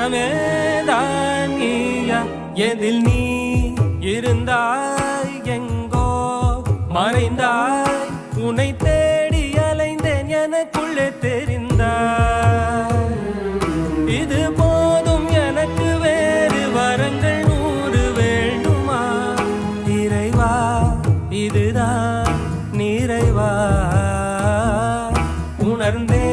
எல்லாமே தான் நீயா எதில் நீ இருந்தாய் எங்கோ மறைந்தாய் உன்னை தேடி அலைந்தேன் எனக்குள்ளே தெரிந்தாய் இது போதும் எனக்கு வேறு வரங்கள் 100 வேண்டுமா இறைவா இதுதான் நிறைவா உணர்ந்தே